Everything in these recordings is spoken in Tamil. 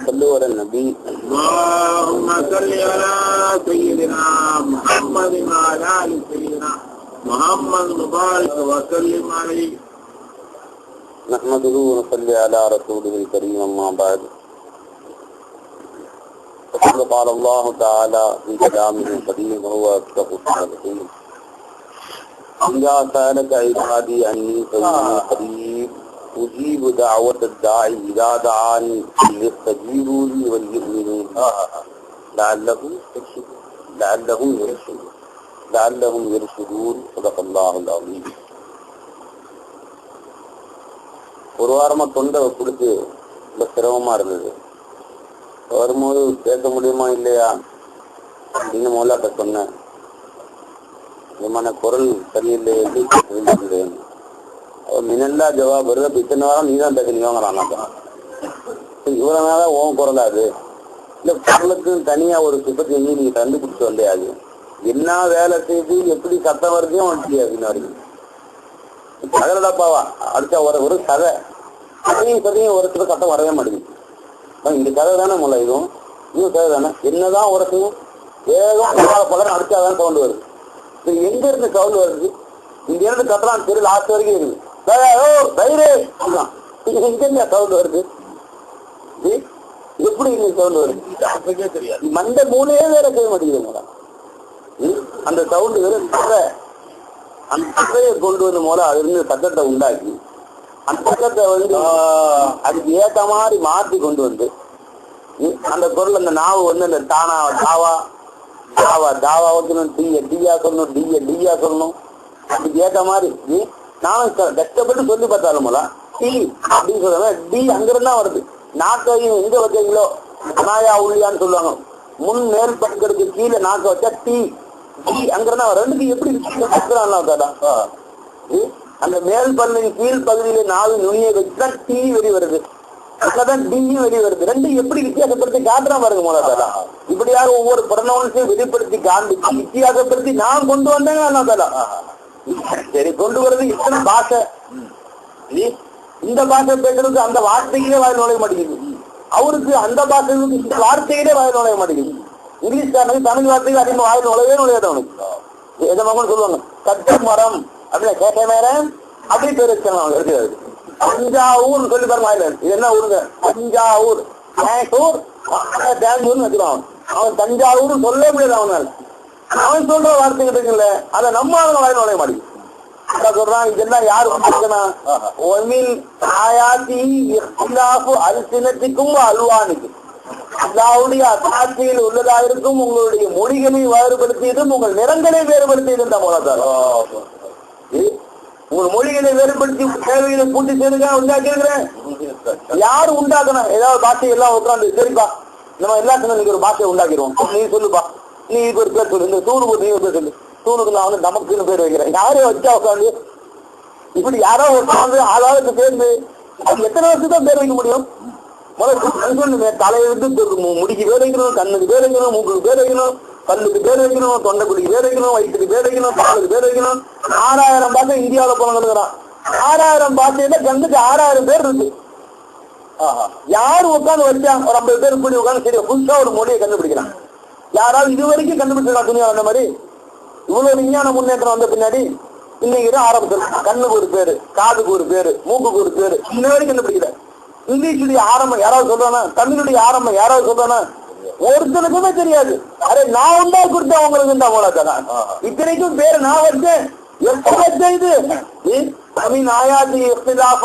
صلوا على النبي. اللهم صل على سيدنا محمد وعلى آل سيدنا محمد مبارك وسلم عليه. نحمده ونصلي على رسوله الكريم. أما بعد، فقد قال الله تعالى في كلامه القديم وهو أصدق الصادقين: إذا سألك عبادي عني فإني قريب أجيب دعوة الداعي إذا دعاني فليستجيبوا لي وليؤمنوا لعلهم يرشدون. صدق الله العظيم. ஒரு வாரமா தொண்டை கொடுத்து ரொம்ப சிரமமா இருந்தது. வரும்போது பேச முடியுமா இல்லையா அப்படின்னு மோலாட்ட சொன்னேன். விமான குரல் சரியில்லை என்று தெரிஞ்சுக்கிறேன். மினல்லா ஜவாப் வருது. இத்தனை வாரம் நீ தான் பேச வாங்குறான். இவ்வளவு நாளா ஓன் குரலா அது இல்ல, குரலுக்கு தனியா ஒரு சுப்பத்தி நீங்க கண்டுபிடிச்சு வந்தையாது. என்ன வேலை செய்து எப்படி சத்தம் வருதையும் வந்துச்சு அப்படின்னு கதலடாப்பாவா அடிச்சா ஒரு கதை அதையும் ஒரு சில சத்தம் வரவே மாட்டேங்குது. இந்த கதை தானே முல்ல, இதுவும் கதை தானே. என்னதான் உரத்தையும் வேகம் பலரும் அடிச்சாதான் சவுண்டு வருது. இது எங்க இருந்து சவுண்டு வருது? இங்க இருந்து கத்தலாம் தெரு லாஸ்ட் வரைக்கும் இருக்குது. எங்க சவுண்டு வருது? எப்படி இங்க சவுண்டு வருது? தெரியாது. மண்ட மூலையே வேற செய்ய மாட்டேங்குது. அந்த சவுண்டு வேற அந்த கதையை கொண்டு வந்து மூலம் அது இருந்து சத்தத்தை உண்டாக்கி அந்த சத்தத்தை வந்து அதுக்கு ஏத்த மாதிரி மாற்றி கொண்டு வந்து அந்த பொருள் அந்த நாவு வந்து அந்த தானா தாவா வைக்கணும், டீயா சொல்லணும், டியா சொல்லணும். அதுக்கு ஏத்த மாதிரி நானும் கஷ்டப்பட்டு சொல்லி பார்த்தாலும் போல டீ அப்படின்னு சொல்லுவாங்க. டி அங்கிருந்தா வருது. நாக்கையும் எங்க வச்சீங்களோ நாயா உள்ளியான்னு சொல்லுவாங்க. முன் மேல் பக்கத்துக்கு கீழே நாக்க வச்சா டீ அங்கிருந்தா ரெண்டுக்கு எப்படி அந்த மேல் பல்லின் கீழ் பகுதியில நாலு நுனியை வச்சுதான் டீ வெளி வருது, அங்கதான் டீயும் வெளி வருது. ரெண்டு எப்படி வித்தியாசப்படுத்தி காட்டுறான் பாருங்க முதல்ல. இப்படியாக ஒவ்வொரு பிரணவனையும் வெளிப்படுத்தி காண்பிச்சு வித்தியாசப்படுத்தி நான் கொண்டு வந்தேங்க. சரி, கொண்டு வர்றது இத்தனை பாஷை. இந்த பாஷை பேசுறதுக்கு அந்த வார்த்தைகளே வாயில் நுழைய மாட்டேங்குது. அவருக்கு அந்த பாஷைக்கு இந்த வார்த்தைகளே வாயில் நுழைய மாட்டேங்குது. இங்கிலீஷ்காரனுக்கு தமிழ் வார்த்தைக்கு அதிகமாக வாயில் நுழையாது அவனுக்கு. எதமாக சொல்லுவாங்க கட்ட மரம் அப்படின்னு கேட்ட நேரம் அப்படி பேர் வச்சாங்க. தஞ்சாவூர் சொல்லி பாருங்க வாயில. இது என்ன ஊருங்க? தஞ்சாவூர் தேங்கூர்னு வச்சுருவான். அவன் தஞ்சாவூர் சொல்ல முடியாது. அவன் சொல்ற வார்த்தைகள் இருக்குல்ல, அதை நம்ம அவங்க வாயில் நுழைய மாட்டேங்குது. சொல்றான் இதெல்லாம் யாரு அல்சினத்துக்கும் அல்வானுக்கும் அல்லாவுடைய அத்தாட்சியில் உள்ளதா இருக்கும். உங்களுடைய மொழிகளை வேறுபடுத்தியதும் உங்கள் நிறங்களை வேறுபடுத்தியதும் தான் மூலத்தார். உங்கள் மொழிகளை வேறுபடுத்தி தேவைகளை கூட்டி சேர்ந்து உண்டாக்கி இருக்கிறேன். யாரு உண்டாக்கணும்? ஏதாவது பாஷை எல்லாம் உட்காந்து சரிப்பா நம்ம எல்லாத்துக்கும் நீங்க ஒரு பாஷையை உண்டாக்கிடுவோம். நீ சொல்லுப்பா, நீ இப்ப ஒரு பேர் சொல்லு, இந்த தூணு நீ ஒரு பேர் சொல்லு. தூணுக்கு நான் வந்து நமக்குன்னு பேர் வைக்கிறேன். யாரையும் வச்சா உட்காந்து இப்படி யாரோ உட்காந்து ஆளாளுக்கு சேர்ந்து அது எத்தனை வருஷம் தான் பேர் வைக்க முடியும்? முதல்ல தலையிலிருந்து முடிக்கு பேர் வைக்கணும், கண்ணுக்கு பேர் வைக்கணும், மூக்குக்கு பேர் வைக்கணும், பல்லுக்கு பேர் வைக்கணும், தொண்டைக்குடிக்கு பேர் வைக்கணும், வயிற்றுக்கு பேர் வைக்கணும், பாலுக்கு பேர் வைக்கணும். 6000 பாஷை இந்தியாவில போனங்கிறான். 6000 பாஷையில கண்ணுக்கு 6000 பேர் இருக்கு. யாரு உட்காந்து வச்சா ஒரு 50 பேர் கூடி உட்காந்து சரி புதுசா ஒரு மொழியை கண்டுபிடிக்கிறான். யாராவது இது வரைக்கும் கண்டுபிடிச்சிருக்கா துணியா அந்த மாதிரி? இவ்வளவு விஞ்ஞான முன்னேற்றம் வந்த பின்னாடி இன்னைக்கு ஆரம்பிச்சிருக்கோம். கண்ணுக்கு ஒரு பேரு, காதுக்கு ஒரு பேரு, மூக்குக்கு ஒரு பேரு, இன்ன வரைக்கும் கண்டுபிடிக்கல. இங்கிலீஷுடைய ஆரம்பம் யாராவது சொல்றானா? தமிழுடைய ஆரம்பம் யாராவது சொல்றானா? ஒருத்தனுக்குமே தெரியாது. அரே நான் உண்டா கொடுத்தேன் உங்களுக்கு தான் போல. இத்தனைக்கும் பேரு நான் வச்சேன்.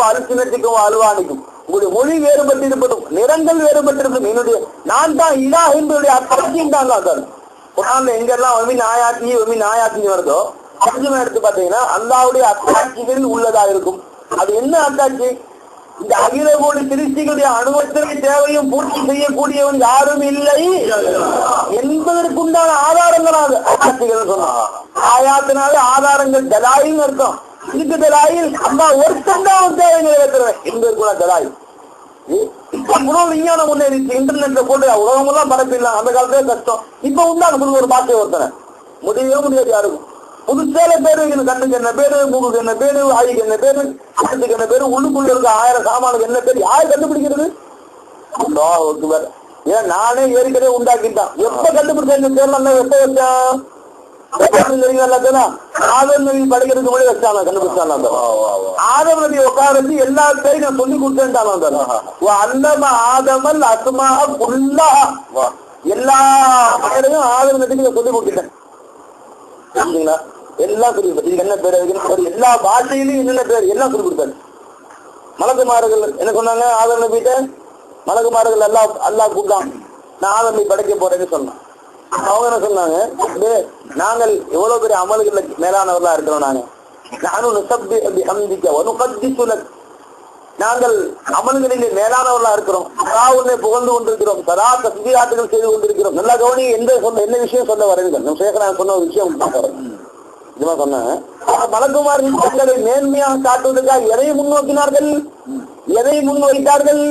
அரிசினத்துக்கும் அல்வானிக்கும் உங்களுடைய மொழி வேறுபட்டு இருப்பதும் நிறங்கள் வேறுபட்டிருக்கும். என்னுடைய நான் தான் இதா என்பதுடைய அர்த்தம் தான். குரான்ல எங்கெல்லாம் நாயாத்தி வருதோ கொஞ்சமா எடுத்து பாத்தீங்கன்னா அல்லாவுடைய அத்தாட்சிகளில் உள்ளதா இருக்கும். அது என்ன அத்தாட்சி? இந்த அகில கோடி திருச்சிகளுடைய அனுபவத்திற்கு தேவையும் பூர்த்தி செய்யக்கூடியவன் யாரும் இல்லை என்பதற்குண்டான ஆதாரங்களாக அத்தாட்சிகள் சொன்னாங்க. ஆயாத்தினாலே ஆதாரங்கள் தலாயின்னு அர்த்தம். இதுக்கு தலாயில் அம்மா ஒருத்தன் தான் தேவைகள் இருக்கிறேன் என்பதற்குள்ள தலாயில். இவ்வளவு விஞ்ஞானம் முன்னேறிச்சு. இன்டர்நெட்ல போட்டு உலகம் எல்லாம் பரப்பிடலாம். அந்த காலத்துல கஷ்டம். இப்ப உண்டான ஒரு பாஷை ஒருத்தனை முடியவே முடியாது யாருக்கும். புதுசால பேரு கண்ணுக்கு என்ன பேரு, மூக்குக்கு என்ன பேரு, வாய்க்கு என்ன பேரு, கண்ணுக்கு என்ன பேரு, உள்ளுக்குள்ள இருக்க 1000 சாமானுக்கு என்ன பேரு யாரு கண்டுபிடிக்கிறது? அல்லாஹ் அக்பர். ஏன் நானே ஏற்கனவே உண்டாக்கிட்டான். எப்ப கண்டுபிடிச்சேன் இந்த பேர்ல எப்ப வச்சான்? ஆதம் நபி படிக்கிறதுக்கு முன்னாடி வச்சாங்க, கண்டுபிடிச்சாங்க. ஆதம் நபி உட்கார வச்சு எல்லா பேரையும் நான் சொல்லி கொடுத்தேன்டாங்க. அல்லம ஆதமல் அஸ்மா குல்லஹா, எல்லா பேரையும் ஆதம் நபிக்கு சொல்லி கொடுத்துட்டேன். எல்லாம் சொல்லி கொடுத்தேன். என்ன பேர், எல்லா பாஷையிலும் என்னென்ன பேர் எல்லாம் சொல்லி கொடுத்தாரு. மலக்குமார்கள் என்ன சொன்னாங்க ஆதம் நபிட்ட? மலக்குமார்கள் அல்லாஹ் கூப்பிட்டான், நான் ஆதம் நபி படைக்க போறேன்னு சொன்னான். அவங்க என்ன சொன்னாங்க, நாங்கள் எவ்வளவு பெரிய அமல்கள மேலானவர்களா இருக்கிறோம். நாங்கள் அமல்களிலே மேலானவர்களா இருக்கிறோம். உன்னை புகழ்ந்து கொண்டிருக்கிறோம், சதா தஸ்பீஹாத்துகள் செய்து கொண்டிருக்கிறோம். நல்லா கவனி, என்ன விஷயம் சொல்ல வரீங்க? நம்ம சேகரன் சொன்ன ஒரு விஷயம் இதுமா சொன்னாங்க. மலக்குமாரின் தங்களை மேன்மையாக காட்டுவதற்காக எதை முன்நோக்கினார்கள், எதை முன்வைத்தார்கள்?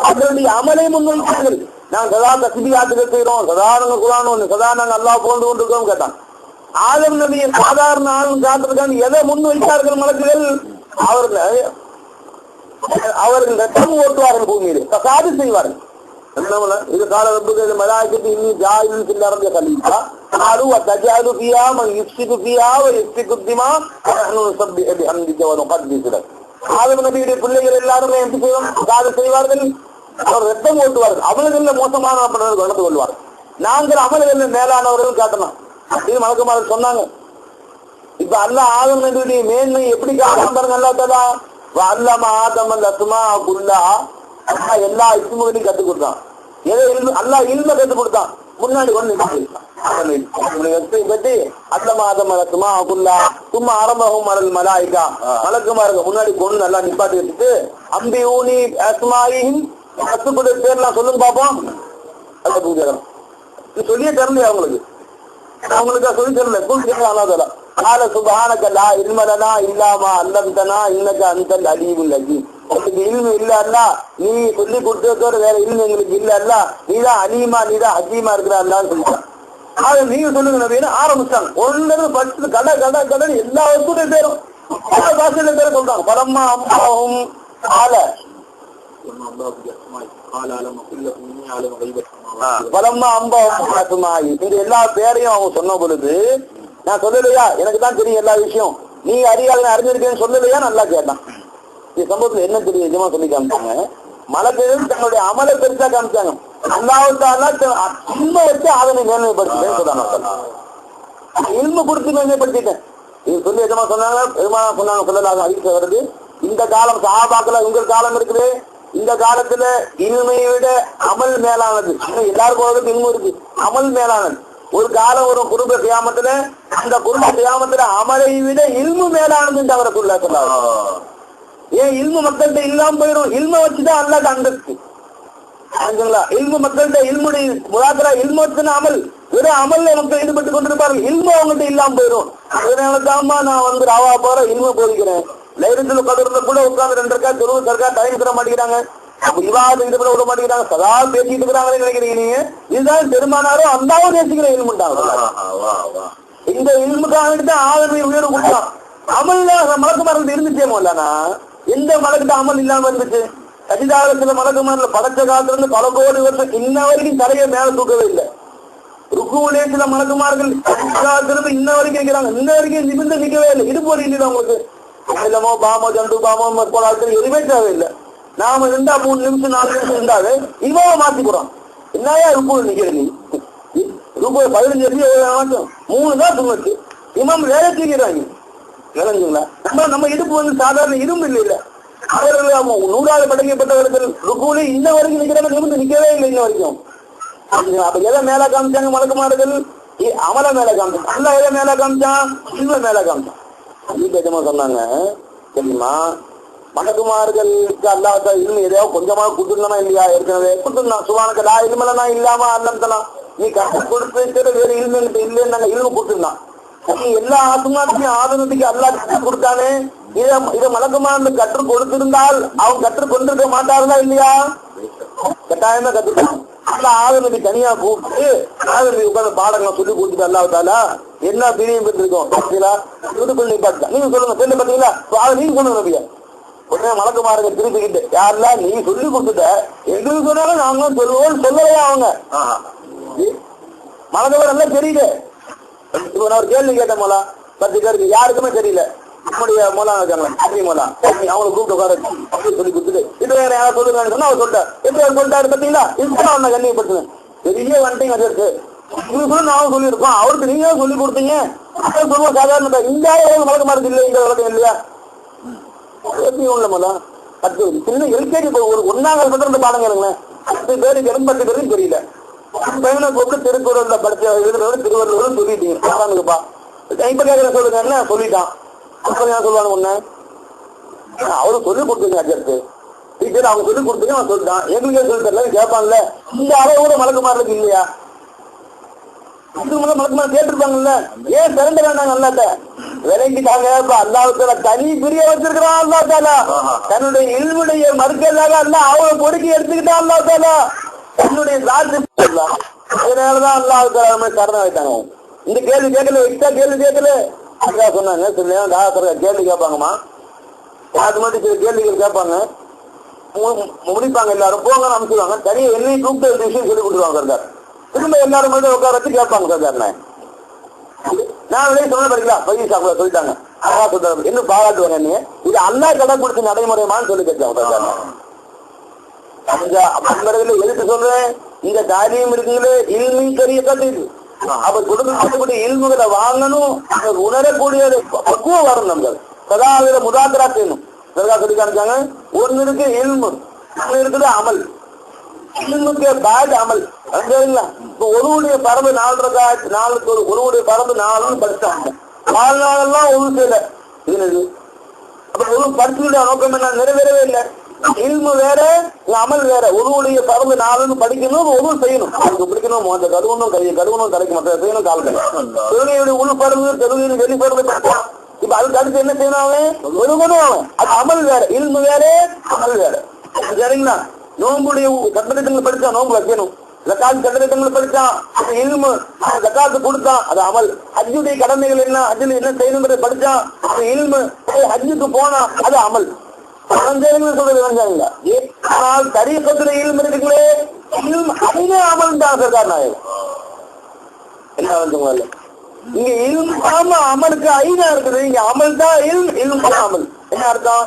அவர்களுடைய அமலை முன்வைத்தார்கள். நாங்க சதா தஸ்பீஹாத்துகள் செய்யறோம், சதா நாங்க குர்ஆன் ஒண்ணு, சதா நாங்க அல்லாஹ் புகழ்ந்து கொண்டிருக்கிறோம் கேட்டான். ஆதம் நபியை சாதாரண ஆளும் காட்டுறதுக்காக எதை முன் வைத்தார்கள் மலக்குகள்? அவர்கள் ரத்தம் ஓட்டுவார்கள், பூமியில் பசாது செய்வார்கள். இது கால ரப்புகள் மலாய்க்கத்து இன்னி ஜாயிலும் சில்லறந்த கலீஃபா قالوا وتجعل فيها من يفسد فيها ويسفك الدماء ونحن نسبح بحمدك ونقدس لك. ஆதம் நபியுடைய பிள்ளைகள் எல்லாருமே எப்படி செய்வோம்? பசாது செய்வார்கள், அவர் ரத்தம் ஓட்டுவார்கள். அமல்கள்ல மோசமானவர்கள் நடந்து கொள்வார்கள். நாங்கள் அமல்கள்ல மேலானவர்கள் காட்டணும். இது மலக்குமார்கள் சொன்னாங்க. இப்ப அல்லாஹ் ஆதம் நபியுடைய மேன்மை எப்படி காட்டணும் பாருங்க. அல்லாஹ் தஆலா வஅல்லம ஆதமல் அஸ்மா குல்லஹா, அல்லாஹ் எல்லா இஸ்முகளையும் கற்றுக் கொடுத்தான். அல்லாஹ் இல்ம கற்றுக் கொடுத்தான். முன்னாடி கொண்டு பற்றி அல்லம ஆதமல் அஸ்மா குல்லஹா சும்மா அரபஹும் அலல் மலாயிகா, மலக்குமார்கள் முன்னாடி கொண்டு நல்லா நிப்பாட்டி வச்சுட்டு அம்பி ஊனி அஸ்மாயிஹிம், கத்துக்கூடிய பேர்லாம் சொல்லுங்க பாப்போம். சொல்லியே தரலையே அவங்களுக்கு, சொல்லி தரல. கூப்பிட்டு قال سبحانك لا علم لنا الا ما علمتنا انك انت العليم الحكيم. உங்களுக்கு இல்மு இல்ல அல்ல, நீ சொல்லி கொடுத்ததோட வேற இல்மு எங்களுக்கு இல்ல அல்ல, நீதான் அலீமா, நீதான் ஹக்கீமா இருக்கிற அல்லான்னு சொல்லிட்டான். அதை நீங்க சொல்லுங்க நபின்னு ஆரம்பிச்சாங்க. ஒன்னு பத்து கடை கடை கடை எல்லா வசூலையும் பேரும் எல்லா பாஷையில பேர சொல்றாங்க. பலம்மா அம்மாவும் ஆல பலம்மா அம்பாவும் இந்த எல்லா பேரையும் அவங்க சொன்ன பொழுது நான் சொல்லலையா, எனக்கு தான் தெரியும் எல்லா விஷயம், நீ அறியாத அறிஞ்சிருக்கேன்னு சொல்லலையா, நல்லா கேட்டான். இந்த சம்பவத்துல என்ன தெரியும் நிஜமா சொல்லி காமிச்சாங்க. மலக்குகள் தன்னுடைய அமலை பெருசா காமிச்சாங்க. அல்லாஹ்வுத்தாலா இல்ம வச்சு அதனை மேன்மைப்படுத்திட்டேன்னு சொன்னாங்க. இல்ம கொடுத்து மேன்மைப்படுத்திட்டேன் இது சொல்லி எதமா சொன்னாங்க. பெருமானா சொன்னாங்க, சொல்லலாக அறிக்கை வருது. இந்த காலம் சஹாபாக்கள உங்கள் காலம் இருக்குது, இந்த காலத்துல இல்மையை விட அமல் மேலானது. எல்லாருக்கும் இல்மு இருக்கு, அமல் மேலானது. ஒரு காலம் ஒரு குடும்ப கியாமத்துல, அந்த குடும்ப கியாமத்துல அமலை விட இல்மு மேலானதுன்னு அவரை சொல்லாங்க. ஏன் இல்மு மக்கள்கிட்ட இல்லாம போயிடும், இல்ம வச்சுதான் அல்லாஹ் அந்தஸ்து. இல்மு மக்கள்கிட்ட இல்முடைய முராக்கரா இல்மு வச்சுன்னு அமல், வெறும் அமல்ல மக்கள் ஈடுபட்டு கொண்டிருப்பார்கள், இல்மு அவங்ககிட்ட இல்லாம போயிடும். அதனாலதான்மா நான் வந்து ராவா போற இல்மு போதிக்கிறேன். லைலத்துல் கத்ர்ல கூட உட்கார்ந்து 2 ரக்காத் தொழுது சர்க்கா டைம் தர மாட்டேங்கிறாங்க, விவாதம் ஈடுபட விட மாட்டேங்கிறாங்க, சதா பேசிட்டு இருக்கிறாங்கன்னு நினைக்கிறீங்க நீங்க. இதுதான் பெருமானாரும் அந்தாவும் நேசிக்கிற இல்முண்டாங்க. இந்த இல்முக்காக ஆதரவை உயர்வு கொடுத்தான். அமல் மலக்குமார்கள் இருந்துச்சே போலனா, எந்த மலக்கிட்ட அமல் இல்லாம இருந்துச்சு? சஜிதாரத்துல மலக்குமாரில் படைச்ச காலத்துல இருந்து பல கோடி வருஷம் இன்ன வரைக்கும் தலையை மேல தூக்கவே இல்லை. ருக்குவிலே சில மலக்குமார்கள் இன்ன வரைக்கும் இருக்கிறாங்க, இன்ன வரைக்கும் நிமிர்ந்து நிக்கவே இல்லை. இது போல இல்லை உங்களுக்கு இல்லமோ பாமோ ஜண்டு பாமோ போலாட்கள் எதுவுமே தேவையில்லை. நாம இருந்தா 3 நிமிஷம் 4 நிமிஷம் இருந்தாவே இவங்க மாத்தி போறோம். என்னையா ருக்கு நிக்கிற நீ ருக்கு 15 நிமிஷம் 3 தான் சுமத்து இமாம் வேலை தூக்கிறாங்க. விளைஞ்சுங்களா? நம்ம இடுப்பு வந்து சாதாரண இரும்பு இல்லை. இல்ல அவர்கள் 100ஆவது படைக்கப்பட்டவர்கள் ருக்குவிலே இன்ன வரைக்கும் நிக்கிறாங்க, நிமிர்ந்து நிக்கவே இல்லை இன்ன வரைக்கும். அப்ப எதை மேல காமிச்சாங்க மலக்குமார்கள்? அமல மேல காமிச்சாங்க. அல்ல எதை மேல காமிச்சான்? இல்ம மேல காமிச்சான். அதிகமா சொன்னாங்க தெரியுமா, மலக்குமார்களுக்கு அல்லாஹ் இல்மு எதையோ கொஞ்சமா கொடுத்துருந்தானா இல்லையா? ஏற்கனவே கொடுத்துருந்தான். சுபானக லா இல்ம லனா இல்லாம அல்லம்தனா, நீ கஷ்ட கொடுத்து வேற இல்மு இல்லைன்னு இல்மு கொடுத்துருந்தான். எல்லா ஆத்மாத்தையும் ஆதனத்துக்கு அல்லாஹ் கற்றுக் கொடுத்தானே, இதை மலக்குமார்களுக்கு கற்றுக் கொடுத்திருந்தால் அவங்க கற்றுக் கொண்டிருக்க மாட்டார்களா இல்லையா? கட்டாயமா கத்துக்கலாம். ஆதனத்தை தனியா கூப்பிட்டு ஆதனத்தை உட்கார்ந்து பாடங்களை சொல்லி கொடுத்துட்டு அல்லாஹ்தாலா என்ன பிரியம் பெற்றிருக்கோம். நீங்க சொல்லுங்க செல்லு பாத்தீங்களா? நீங்க சொல்லுங்க நபியா, உடனே மலக்குமாருங்க திருப்பிக்கிட்டு யாரெல்லாம் நீ சொல்லி கொடுத்துட்ட எங்களுக்கு சொன்னாலும் நாங்களும் சொல்லுவோம் சொல்லலையா அவங்க மலக்கவர் எல்லாம் தெரியுது. இப்ப நான் ஒரு கேள்வி கேட்டேன் போல 10 பேருக்கு யாருக்குமே தெரியல. நம்முடைய மூலம் இருக்காங்களா மூலம் அவங்களை கூப்பிட்டு உட்கார அப்படின்னு சொல்லி கொடுத்துட்டு இது வேற யாராவது சொல்லுங்கன்னு சொன்னா அவர் சொல்லிட்டார். எப்படி அவர் சொல்லிட்டாரு பார்த்தீங்களா? இதுதான் அவனை கண்ணியப்படுத்துவேன். பெரிய வந்துட்டீங்க அதற்கு இது நானும் சொல்லியிருக்கோம். அவருக்கு நீங்க சொல்லி கொடுத்தீங்க சொல்லுவோம். சாதாரண இந்த வழக்கமா இருக்கு இல்லையா? இந்த வழக்கம் இல்லையா? எப்படி உள்ள மூலம் 10 சின்ன எல்கேஜி ஒரு 1ஆம் கிளாஸ் பாடம் கேளுங்களேன். 10 பேருக்கு 80 பேருக்கு தெரியல. பையனை கூப்பிட்டு திருக்குறள்ல படிச்ச எழுதுறவரு திருவள்ளுவர் சொல்லிட்டீங்க பாருங்கப்பா. இப்ப கேட்கற சொல்லுங்க என்ன சொல்லிட்டான் சொல்லுவாங்க ஒண்ணு அவரு சொல்லி கொடுத்துங்க அஜர்த்து டீச்சர் அவங்க சொல்லி கொடுத்துங்க அவன் சொல்லிட்டான். எங்களுக்கே சொல்லி தரல கேட்பான்ல. இந்த அளவோட மலக்குமாருக்கு இல்லையா? இதுக்கு மேல மலக்குமார் கேட்டிருப்பாங்கல்ல. ஏன் திரண்ட வேண்டாங்க அல்லாட்ட விளங்கிட்டாங்க. அல்லாஹ் தனி பிரிய வச்சிருக்கிறான். அல்லாஹ் தாலா தன்னுடைய இல்முடைய மறுக்கலாக அல்ல அவனை பொறுக்கி எடுத்துக்கிட்டான். அல்லாஹ் தாலா தன்னுடைய சாட்சி அதனாலதான் அல்லாஹ் தாலா சரணம் வைத்தாங்க. இந்த கேள்வி கேட்கல எக்ஸ்ட்ரா கேள்வி கேட்கல அக்கா சொன்னாங்க சொல்ல கேள்வி கேட்பாங்கம்மா. அது மட்டும் சில கேள்விகள் கேட்பாங்க முடிப்பாங்க. எல்லாரும் போங்க அனுப்பிச்சுவாங்க. தனியாக என்னையும் கூப்பிட்டு விஷயம் சொல்லி கொடுத்துருவாங்க சார். திரும்ப எல்லாரும் மட்டும் உட்கார வச்சு கேட்பாங்க சார். நான் வெளியே சொன்ன படிக்கலாம் பையன் சாப்பிட சொல்லிட்டாங்க. அக்கா சொல்றாங்க இன்னும் பாராட்டுவாங்க. நீங்க இது அல்லா கடைப்பிடிச்ச நடைமுறைமான்னு சொல்லி கேட்பாங்க சார். எதுக்கு சொல்றேன்? இந்த தாரியம் இருக்குங்களே இல்மி கரிய கட்டுது. அவர் கொடுக்கக்கூடிய இல்முகளை வாங்கணும். உணரக்கூடிய பக்குவம் வரணும். நம்ம சதாவித முதாக்கரா செய்யணும். சொல்லி காமிச்சாங்க. ஒன்னு இருக்கு இல்மு, ஒன்னு இருக்குது அமல். இல்முக்கு பேட் அமல் சரிங்களா? இப்ப ஒருவுடைய பரம்பு 4 நாளுக்கு ஒருவுடைய பரம்பு 4 படிச்சாங்க. 4 நாளெல்லாம் ஒழு செய்யல. இது அப்ப ஒழு படிச்சுடைய நோக்கம் என்ன? நிறைவேறவே இல்லை. இல்மு வேற அமல் வேற. ஒருவுடைய பரம்பு 4 படிக்கணும் ஒழு செய்யணும். அதுக்கு பிடிக்கணும் அந்த கருவனும் கருவனும் கரைக்கும் மற்ற செய்யணும் காலத்துல தொழுகையுடைய உள் பரம்பு தொழுகையுடைய வெளி பரம்பு. இப்ப அதுக்கு அடுத்து என்ன செய்யணும்? ஒருவனும் அவன் அது அமல் வேற இல்மு வேற அமல் வேற சரிங்களா? நோம்புடைய சட்டத்திட்டங்கள் படிச்சா நோம்பு வைக்கணும். ஜகாத் சட்டத்திட்டங்கள் படிச்சான் அது இல்மு. ஜகாத்து கொடுத்தான் அது அமல். ஹஜ்ஜுடைய கடமைகள் என்ன ஹஜ்ஜில் என்ன செய்யணுங்கிறத படிச்சான் அது இல்மு. ஹஜ்ஜுக்கு போனா அது அமல். சொல்றது ஆனால் தரீகத்துல இல்மு இருக்குங்களே அதுவே அமல் தான் சர்க்கார் நாயகம். என்ன வந்து இங்க இல்மு அமலுக்கு ஐநா இருக்குது. இங்க அமல் தான் இல்மு அமல். என்ன அர்த்தம்?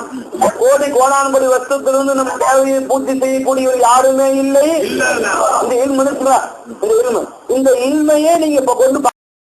கோடி கோடான்படி வஸ்துக்கள் நம்ம தேவையை பூர்த்தி செய்யக்கூடியவர் யாருமே இல்லை. இந்த இல்மு இருக்குதா? இந்த இல்மையே நீங்க இப்ப கொண்டு